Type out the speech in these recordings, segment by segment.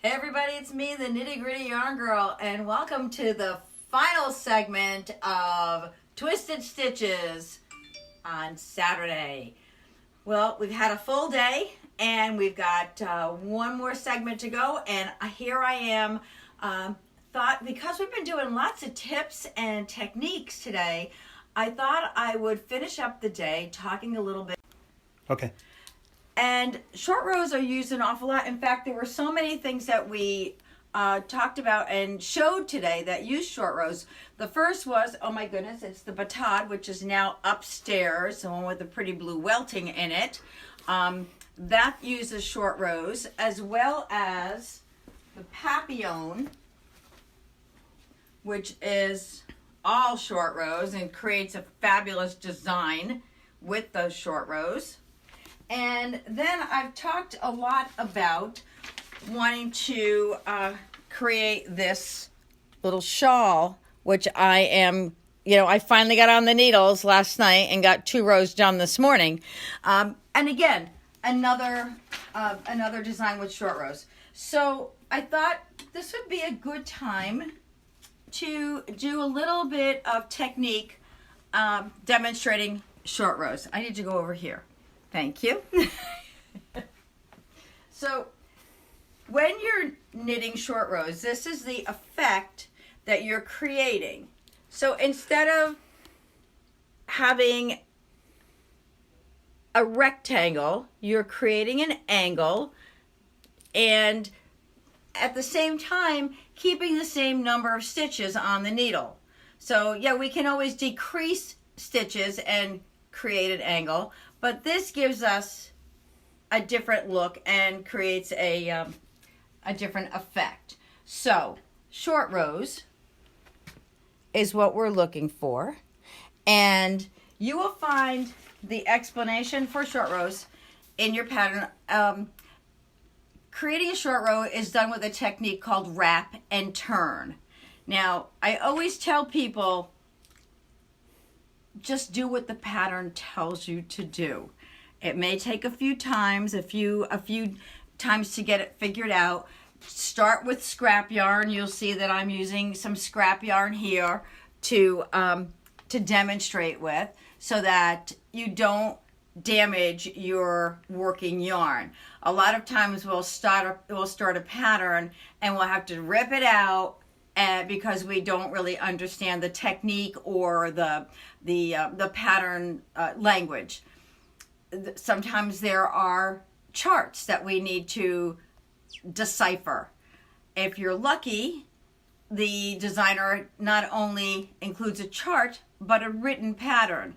Hey everybody, it's me, the Nitty Gritty Yarn Girl, and welcome to the final segment of Twisted Stitches on Saturday. Well, we've had a full day, and we've got one more segment to go, and here I am. Thought because we've been doing lots of tips and techniques today, I thought I would finish up the day talking a little bit. Okay. And short rows are used an awful lot. In fact, there were so many things that we talked about and showed today that use short rows. The first was, oh my goodness, it's the batade, which is now upstairs, the one with the pretty blue welting in it. That uses short rows, as well as the papillon, which is all short rows and creates a fabulous design with those short rows. And then I've talked a lot about wanting to create this little shawl, which I finally got on the needles last night and got 2 rows done this morning. And again, another design with short rows. So I thought this would be a good time to do a little bit of technique demonstrating short rows. I need to go over here. Thank you. So when you're knitting short rows, this is the effect that you're creating. So instead of having a rectangle, you're creating an angle, and at the same time keeping the same number of stitches on the needle. So yeah, we can always decrease stitches and create an angle, but this gives us a different look and creates a different effect. So short rows is what we're looking for, and you will find the explanation for short rows in your pattern. Creating a short row is done with a technique called wrap and turn. Now, I always tell people, just do what the pattern tells you to do. It may take a few times, a few times to get it figured out. Start with scrap yarn. You'll see that I'm using some scrap yarn here to demonstrate with, so that you don't damage your working yarn. A lot of times we'll start a pattern and we'll have to rip it out because we don't really understand the technique or the pattern language. Sometimes there are charts that we need to decipher. If you're lucky, the designer not only includes a chart but a written pattern.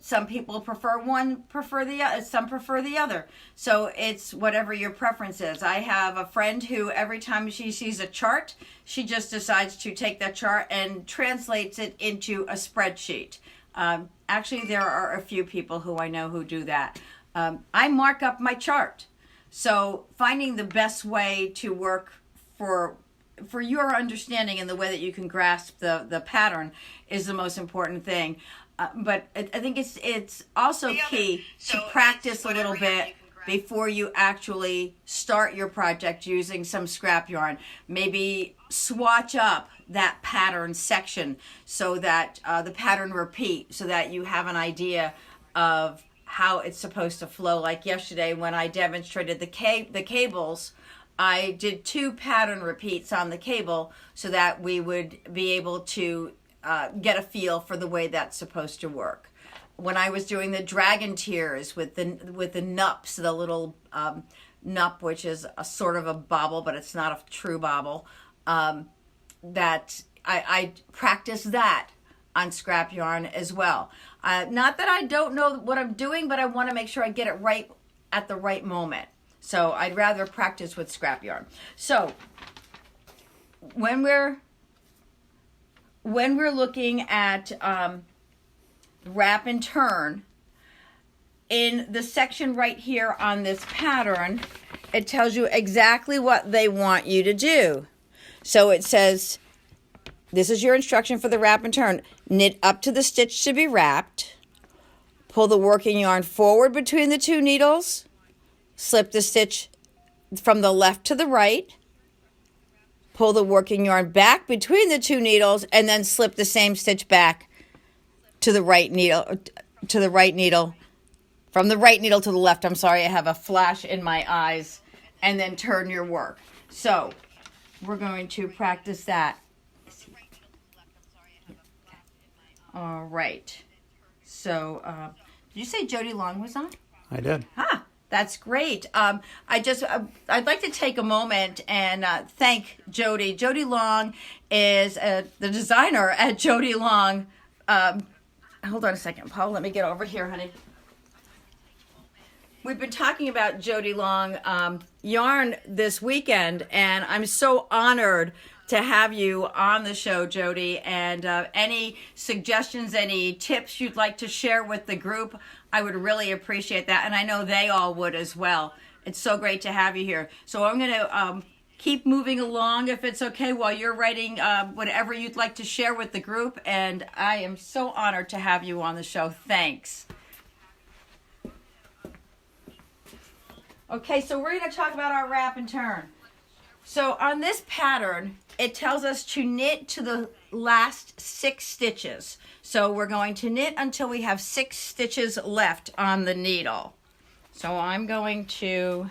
Some people prefer one, some prefer the other. So it's whatever your preference is. I have a friend who every time she sees a chart, she just decides to take that chart and translates it into a spreadsheet. Actually, there are a few people who I know who do that. I mark up my chart. So finding the best way to work for your understanding and the way that you can grasp the pattern is the most important thing. But I think it's also key to practice a little bit before you actually start your project using some scrap yarn. Maybe swatch up that pattern section so that the pattern repeat, so that you have an idea of how it's supposed to flow. Like yesterday when I demonstrated the cables, I did 2 pattern repeats on the cable so that we would be able to get a feel for the way that's supposed to work. When I was doing the dragon tears with the nups, the little nup, which is a sort of a bobble, but it's not a true bobble, that I practiced that on scrap yarn as well. Not that I don't know what I'm doing, but I want to make sure I get it right at the right moment. So I'd rather practice with scrap yarn. So when we're looking at wrap and turn, in the section right here on this pattern, it tells you exactly what they want you to do. So it says, this is your instruction for the wrap and turn. Knit up to the stitch to be wrapped. Pull the working yarn forward between the 2 needles. Slip the stitch from the left to the right, pull the working yarn back between the two needles, and then slip the same stitch back to the right needle, from the right needle to the left. I'm sorry, I have a flash in my eyes. And then turn your work. So we're going to practice that. All right. So did you say Jody Long was on? I did. Ah, that's great. I'd like to take a moment and thank Jody. Jody Long is the designer at Jody Long. Hold on a second, Paul. Let me get over here, honey. We've been talking about Jody Long yarn this weekend, and I'm so honored to have you on the show, Jody. And any suggestions, any tips you'd like to share with the group, I would really appreciate that. And I know they all would as well. It's so great to have you here. So I'm going to keep moving along, if it's okay, while you're writing whatever you'd like to share with the group. And I am so honored to have you on the show. Thanks. Okay, so we're going to talk about our wrap and turn. So on this pattern, it tells us to knit to the last 6 stitches. So we're going to knit until we have 6 stitches left on the needle. So I'm going to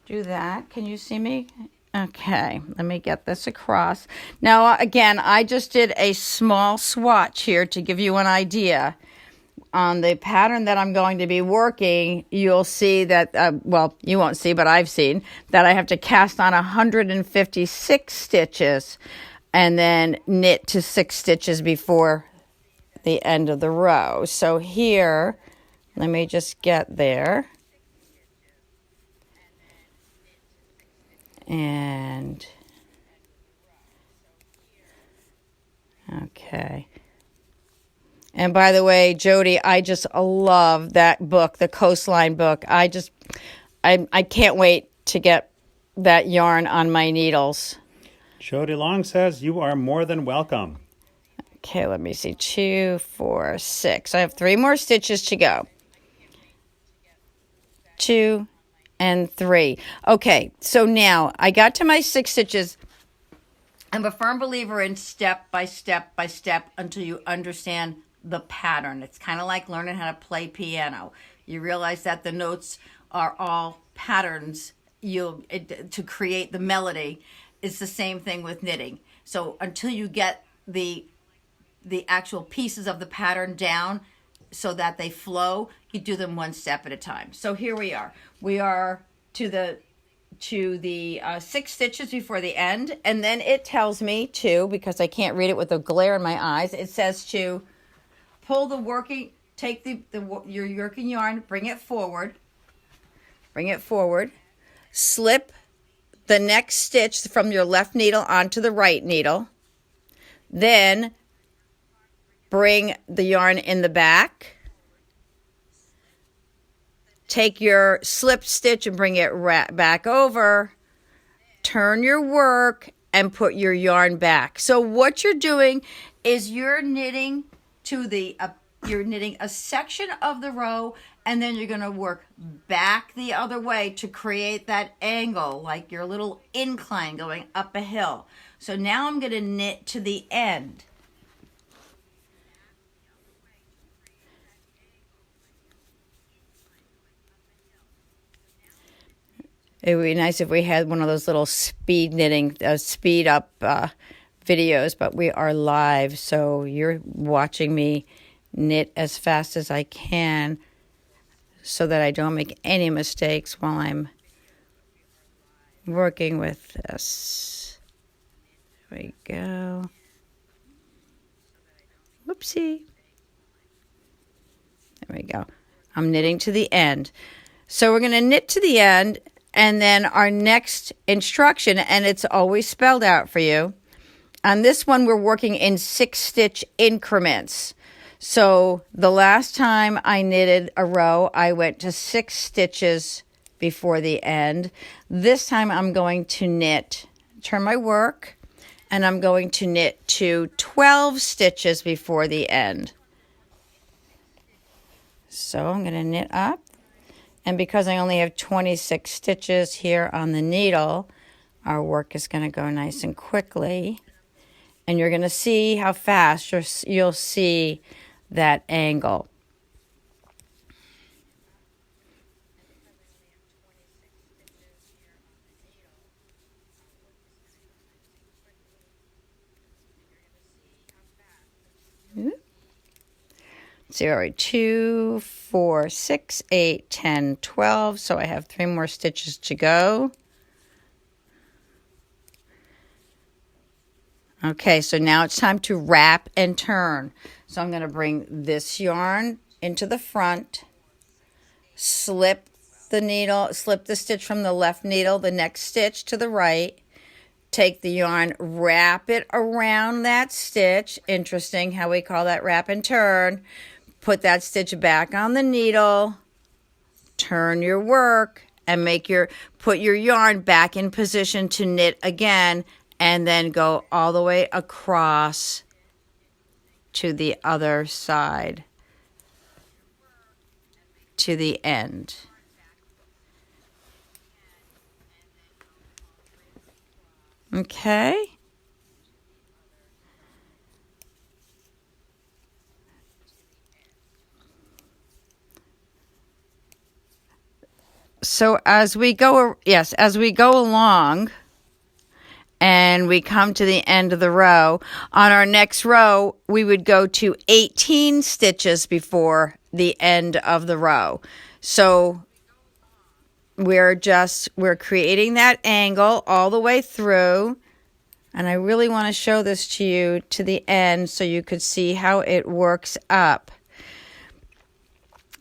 do that. Can you see me? Okay, let me get this across. Now, again, I just did a small swatch here to give you an idea. On the pattern that I'm going to be working, you'll see that, well, you won't see, but I've seen that I have to cast on 156 stitches and then knit to 6 stitches before the end of the row. So here, let me just get there. And, okay. And by the way, Jody, I just love that book, the Coastline book. I can't wait to get that yarn on my needles. Jody Long says you are more than welcome. Okay, let me see. 2, 4, 6. I have 3 more stitches to go. 2 and 3. Okay, so now I got to my 6 stitches. I'm a firm believer in step by step by step until you understand the pattern. It's kind of like learning how to play piano. You realize that the notes are all patterns to create the melody. It's the same thing with knitting. So until you get the actual pieces of the pattern down so that they flow, you do them one step at a time. So here we are. We are to the 6 stitches before the end, and then it tells me to, because I can't read it with the glare in my eyes, it says to pull the working, take your working yarn, bring it forward, slip the next stitch from your left needle onto the right needle, then bring the yarn in the back, take your slip stitch and bring it back over, turn your work, and put your yarn back. So what you're doing is you're knitting you're knitting a section of the row, and then you're going to work back the other way to create that angle, like your little incline going up a hill. So now I'm going to knit to the end. It would be nice if we had one of those little speed knitting, speed up videos, but we are live, so you're watching me knit as fast as I can so that I don't make any mistakes while I'm working with this. There we go. Whoopsie. There we go. I'm knitting to the end. So we're going to knit to the end, and then our next instruction, and it's always spelled out for you. On this one, we're working in 6-stitch increments. So the last time I knitted a row, I went to 6 stitches before the end. This time I'm going to turn my work, and I'm going to knit to 12 stitches before the end. So I'm going to knit up, And because I only have 26 stitches here on the needle, our work is going to go nice and quickly. And you're going to see how fast you'll see that angle. Zero, 2, 4, 6, 8, 10, 12. So I have 3 more stitches to go. Okay, so now it's time to wrap and turn. So I'm going to bring this yarn into the front, slip the stitch from the left needle, the next stitch to the right. Take the yarn, wrap it around that stitch. Interesting how we call that wrap and turn. Put that stitch back on the needle, turn your work, and put your yarn back in position to knit again, and then go all the way across to the other side to the end. Okay. So as we go along and we come to the end of the row, on our next row, we would go to 18 stitches before the end of the row. So we're creating that angle all the way through. And I really want to show this to you to the end so you could see how it works up.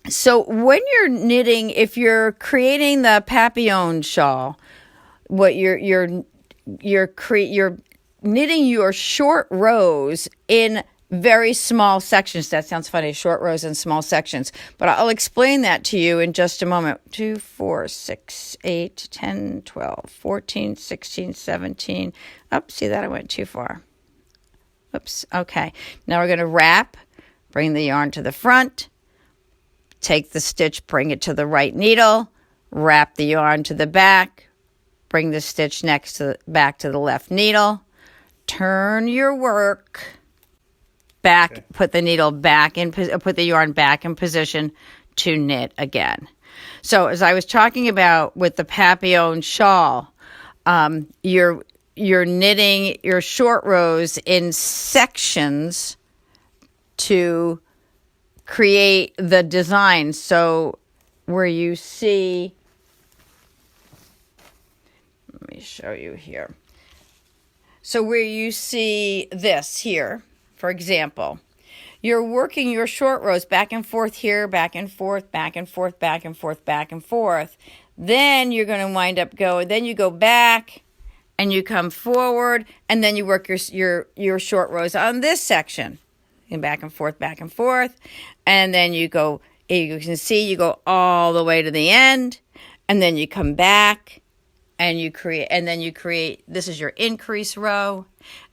So when you're knitting, if you're creating the papillon shawl, what you're knitting your short rows in very small sections. That sounds funny, short rows in small sections. But I'll explain that to you in just a moment. 2, 4, 6, 8, 10, 12, 14, 16, 17. Oops, see that I went too far. Oops, okay. Now we're going to wrap, bring the yarn to the front, take the stitch, bring it to the right needle, wrap the yarn to the back, bring the stitch back to the left needle, turn your work back, put the yarn back in position to knit again. So as I was talking about with the papillon shawl, you're knitting your short rows in sections to create the design. So where you see, let me show you here. So where you see this here, for example, you're working your short rows back and forth here, back and forth, back and forth, back and forth, back and forth. Then you're going to wind up then you go back and you come forward, and then you work your short rows on this section. And back and forth, and then you can see you go all the way to the end, and then you come back and you create, this is your increase row,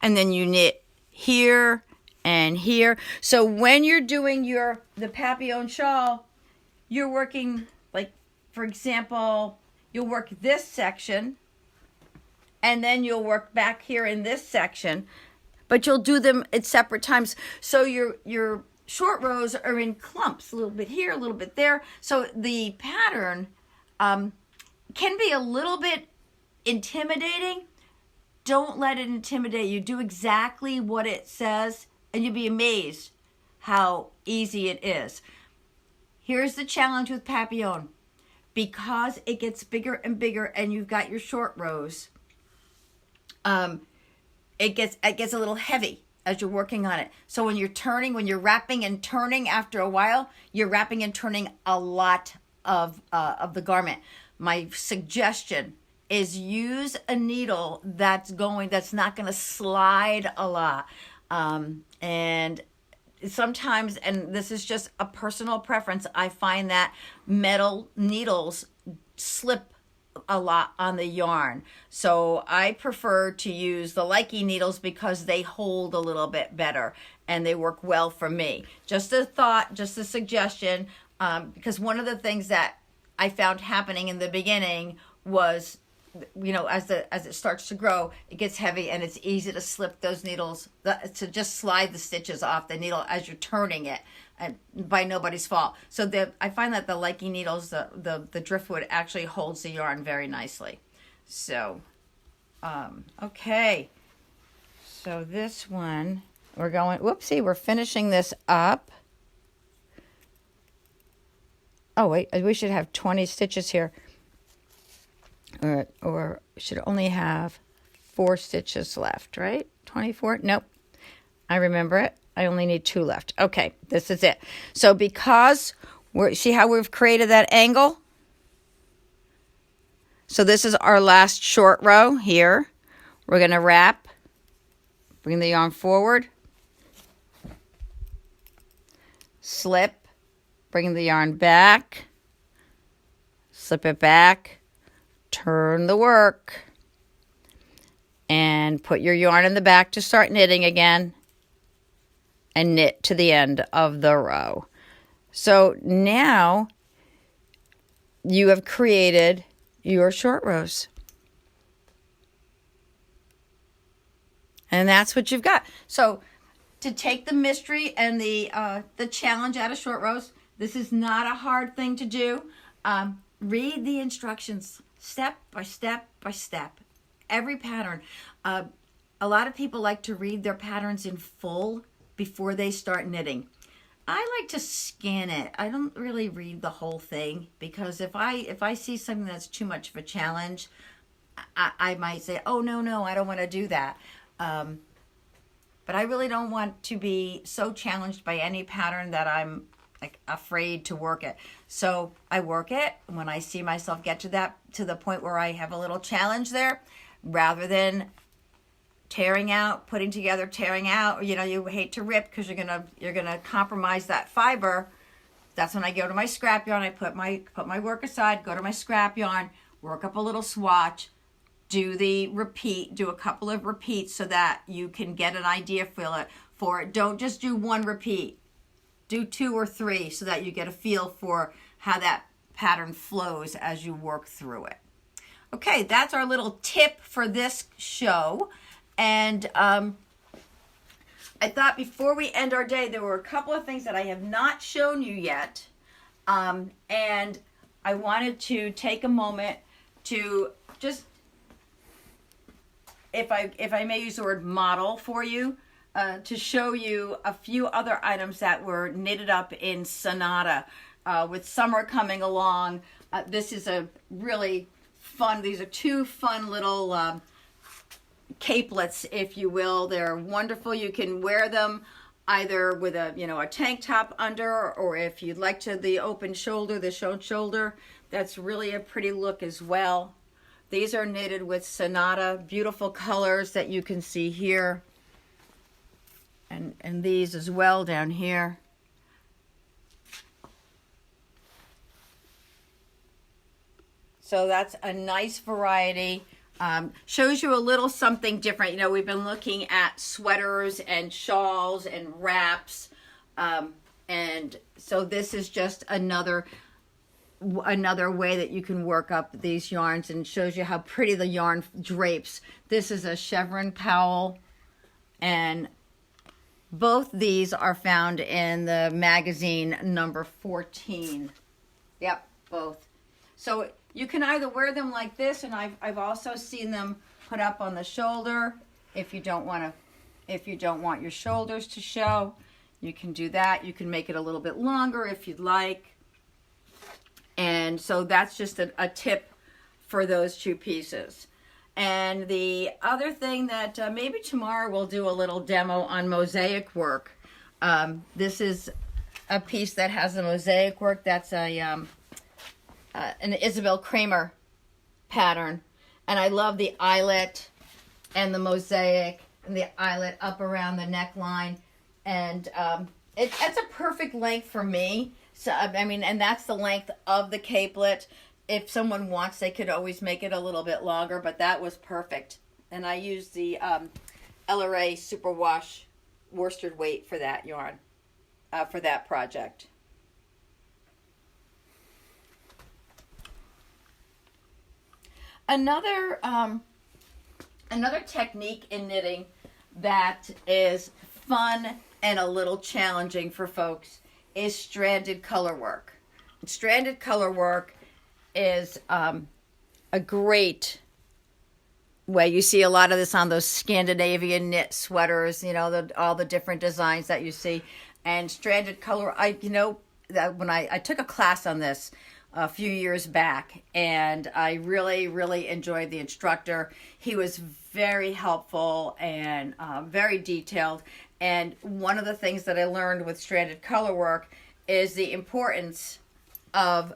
and then you knit here and here. So when you're doing the papillon shawl, you're working, like, for example, you'll work this section, and then you'll work back here in this section, but you'll do them at separate times. So your short rows are in clumps, a little bit here, a little bit there. So the pattern can be a little bit intimidating. Don't let it intimidate you. Do exactly what it says, and you'll be amazed how easy it is. Here's the challenge with papillon. Because it gets bigger and bigger and you've got your short rows, it gets a little heavy as you're working on it. So when you're wrapping and turning after a while, you're wrapping and turning a lot of the garment. My suggestion is use a needle that's not going to slide a lot. And sometimes, and this is just a personal preference, I find that metal needles slip a lot on the yarn. So I prefer to use the Likey needles because they hold a little bit better and they work well for me. Just a thought, just a suggestion, because one of the things that I found happening in the beginning was, as it starts to grow, it gets heavy and it's easy to slip those needles, to just slide the stitches off the needle as you're turning it, and by nobody's fault. So I find that the Likey needles, the driftwood, actually holds the yarn very nicely. So, okay. So this one, we're finishing this up. Oh wait, we should have 20 stitches here. Or should only have 4 stitches left, right? 24? Nope. I remember it. I only need 2 left. Okay, this is it. So because see how we've created that angle? So this is our last short row here. We're going to wrap, bring the yarn forward, slip, bring the yarn back, slip it back, turn the work, and put your yarn in the back to start knitting again, and knit to the end of the row. So now you have created your short rows. And that's what you've got. So to take the mystery and the challenge out of short rows, this is not a hard thing to do. Read the instructions step by step by step. Every pattern. A lot of people like to read their patterns in full before they start knitting. I like to scan it. I don't really read the whole thing, because if I see something that's too much of a challenge, I might say, oh, no, I don't want to do that. But I really don't want to be so challenged by any pattern that I'm like afraid to work it. So I work it when I see myself get to the point where I have a little challenge there, rather than tearing out, putting together, tearing out. You hate to rip because you're gonna compromise that fiber. That's when I go to my scrap yarn. I put my work aside, go to my scrap yarn, work up a little swatch, do a couple of repeats so that you can get an idea for it. Don't just do one repeat. Do 2 or 3 so that you get a feel for how that pattern flows as you work through it. Okay, that's our little tip for this show. And I thought before we end our day, there were a couple of things that I have not shown you yet. And I wanted to take a moment to just, if I may use the word model for you, to show you a few other items that were knitted up in Sonata. With summer coming along, this is a really fun, these are 2 fun little capelets, if you will. They're wonderful. You can wear them either with a tank top under, or if you'd like the open shoulder, the shoulder. That's really a pretty look as well. These are knitted with Sonata, beautiful colors that you can see here. And these as well down here. So that's a nice variety. Shows you a little something different. We've been looking at sweaters and shawls and wraps. And so this is just another way that you can work up these yarns, and shows you how pretty the yarn drapes. This is a chevron cowl, and both these are found in the magazine number 14. Yep, both. So you can either wear them like this, and I've also seen them put up on the shoulder. If you don't want your shoulders to show, you can do that. You can make it a little bit longer if you'd like. And so that's just a tip for those 2 pieces. And the other thing that maybe tomorrow we'll do a little demo on mosaic work. This is a piece that has the mosaic work. That's an Isabel Kramer pattern. And I love the eyelet and the mosaic and the eyelet up around the neckline. And it's a perfect length for me. So, and that's the length of the capelet. If someone wants, they could always make it a little bit longer, but that was perfect. And I used the LRA Superwash worsted weight for that yarn, for that project. Another technique in knitting that is fun and a little challenging for folks is stranded color work. Stranded color work is a great way. You see a lot of this on those Scandinavian knit sweaters, all the different designs that you see. And stranded color, when I took a class on this a few years back, and I really, really enjoyed the instructor. He was very helpful and very detailed. And one of the things that I learned with stranded color work is the importance of,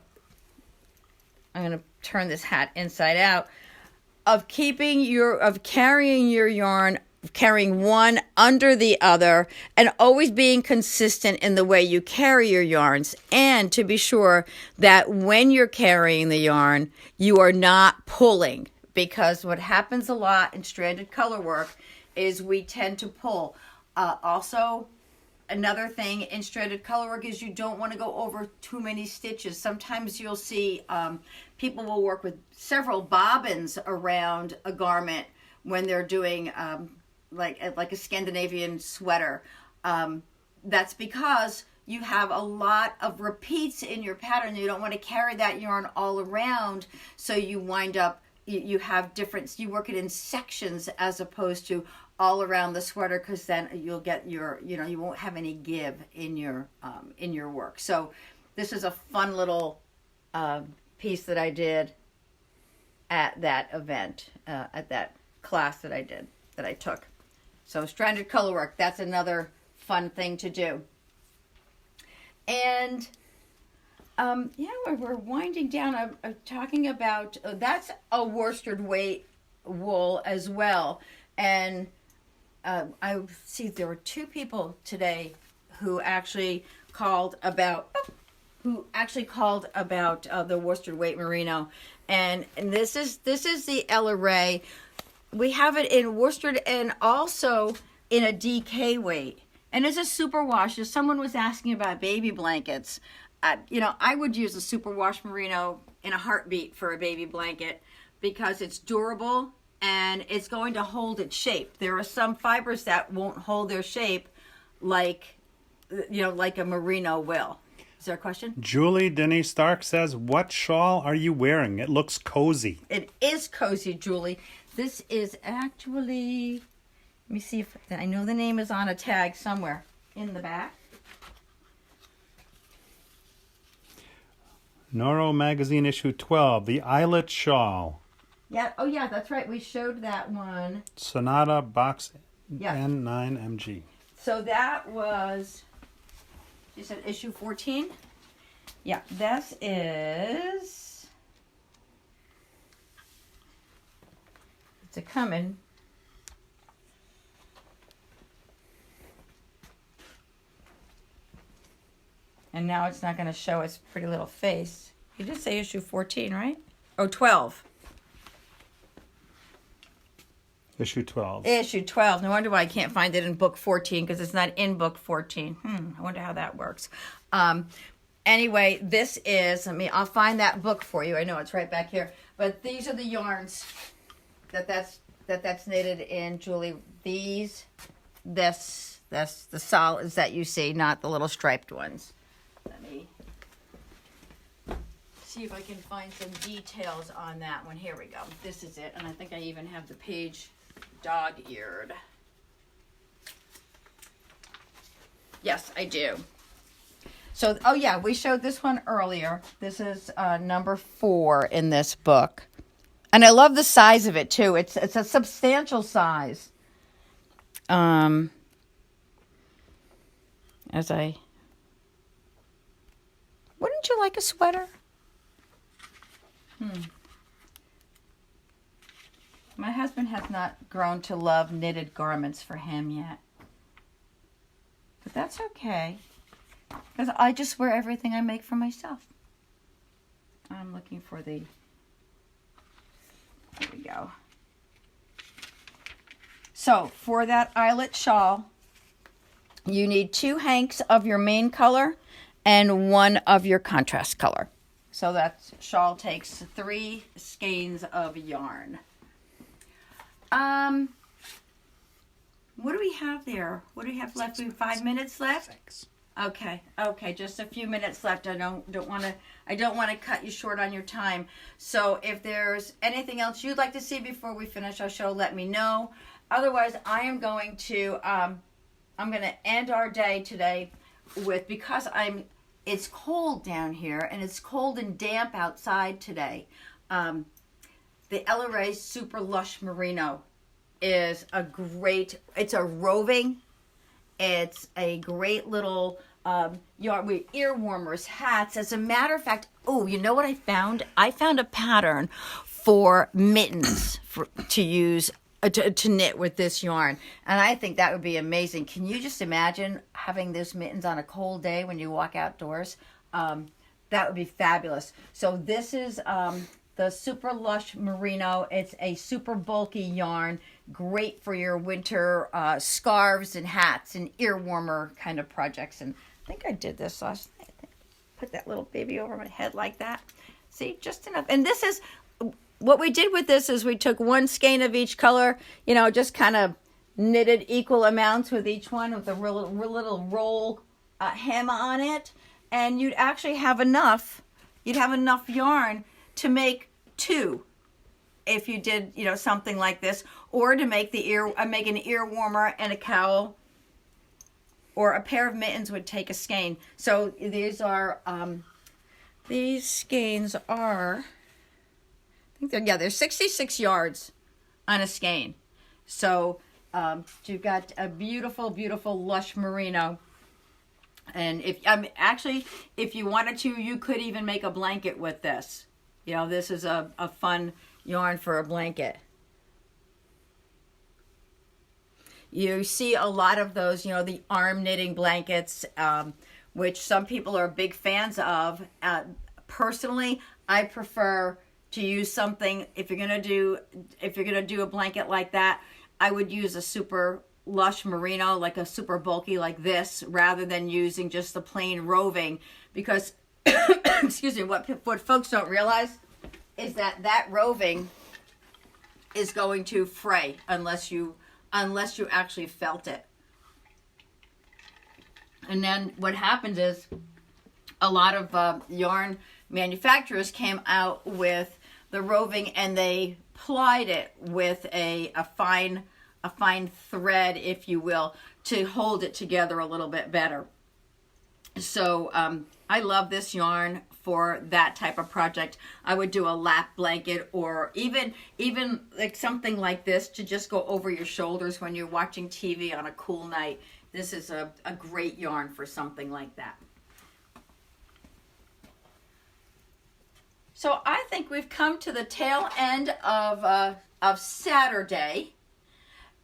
I'm going to turn this hat inside out, of carrying your yarn, carrying one under the other, and always being consistent in the way you carry your yarns, and to be sure that when you're carrying the yarn, you are not pulling, because what happens a lot in stranded color work is we tend to pull. Also, another thing in stranded color work is you don't want to go over too many stitches. Sometimes you'll see people will work with several bobbins around a garment when they're doing like a Scandinavian sweater. That's because you have a lot of repeats in your pattern. You don't want to carry that yarn all around, so you wind up, you have different, you work it in sections as opposed to all around the sweater, because then you'll get you won't have any give in your work. So this is a fun little piece that I did at that event, at that class that I took. So stranded color work, that's another fun thing to do. And we're winding down. I'm talking about, that's a worsted weight wool as well. And I see there were two people today who actually called about the worsted weight merino, and this is the Ella Rae. We have it in worsted and also in a DK weight, and it's a superwash. If someone was asking about baby blankets, I would use a superwash merino in a heartbeat for a baby blanket, because it's durable and it's going to hold its shape. There are some fibers that won't hold their shape like a merino will. Is there a question? Julie Denny Stark says, "What shawl are you wearing? It looks cozy." It is cozy, Julie. This is actually, let me see if I know the name is on a tag somewhere in the back. Noro Magazine issue 12, the Eyelet Shawl. Yeah. Oh, yeah. That's right. We showed that one. Sonata box Yeah. N9MG. So that was, you said issue 14? Yeah. This is, it's a coming. And now it's not going to show its pretty little face. You did say issue 14, right? Oh, 12. Issue 12. Issue 12. No wonder why I can't find it in book 14, because it's not in book 14. I wonder how that works. Anyway, this is, I'll find that book for you. I know it's right back here. But these are the yarns that's knitted in, Julie. That's the solids that you see, not the little striped ones. Let me see if I can find some details on that one. Here we go. This is it. And I think I even have the page dog-eared. Yes, I do. So, oh yeah, we showed this one earlier. This is number 4 in this book. And I love the size of it too. It's a substantial size. Wouldn't you like a sweater? My husband has not grown to love knitted garments for him yet. But that's okay, because I just wear everything I make for myself. I'm looking for the, there we go. So for that eyelet shawl, you need 2 hanks of your main color and 1 of your contrast color. So that shawl takes 3 skeins of yarn. What do we have there? What do we have left? We have 5 minutes left. 6. Okay, just a few minutes left. I don't want to cut you short on your time. So if there's anything else you'd like to see before we finish our show, let me know. Otherwise, I am going to end our day today with, because it's cold down here and it's cold and damp outside today. The Ella Rae Super Lush Merino is it's a roving. It's a great little yarn with ear warmers, hats. As a matter of fact, you know what I found? I found a pattern for mittens to use to knit with this yarn, and I think that would be amazing. Can you just imagine having those mittens on a cold day when you walk outdoors? That would be fabulous. So this is the Super Lush Merino. It's a super bulky yarn, great for your winter scarves and hats and ear warmer kind of projects. And I think I did this last night. Put that little baby over my head like that. See, just enough. And this is, what we did with this is we took 1 skein of each color, just kind of knitted equal amounts with each one with a real little roll hem on it. And you'd actually have enough, yarn to make 2 if you did, something like this, or to make make an ear warmer and a cowl, or a pair of mittens would take a skein. So these skeins are, they're 66 yards on a skein. So you've got a beautiful, beautiful Lush Merino. And if you wanted to, you could even make a blanket with this. This is a fun yarn for a blanket. You see a lot of those, the arm knitting blankets, which some people are big fans of. Personally, I prefer to use something, if you're gonna do a blanket like that, I would use a super lush merino, like a super bulky like this, rather than using just the plain roving, because excuse me, what folks don't realize is that roving is going to fray unless you actually felt it. And then what happens is a lot of yarn manufacturers came out with the roving, and they plied it with a fine thread, if you will, to hold it together a little bit better. So I love this yarn for that type of project. I would do a lap blanket, or even like something like this to just go over your shoulders when you're watching TV on a cool night. This is a great yarn for something like that. So I think we've come to the tail end of Saturday.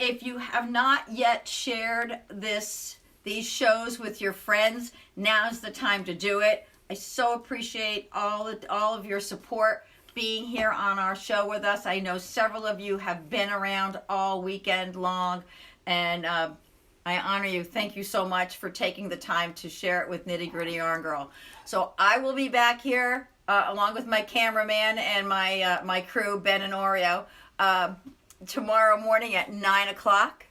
If you have not yet shared these shows with your friends, now's the time to do it. I so appreciate all of your support being here on our show with us. I know several of you have been around all weekend long, and I honor you. Thank you so much for taking the time to share it with Nitty Gritty Yarn Girl. So I will be back here along with my cameraman and my crew, Ben and Oreo, tomorrow morning at 9 o'clock.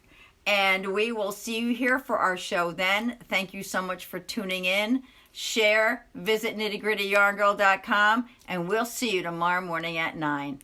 And we will see you here for our show then. Thank you so much for tuning in. Share, visit nittygrittyyarngirl.com, and we'll see you tomorrow morning at 9.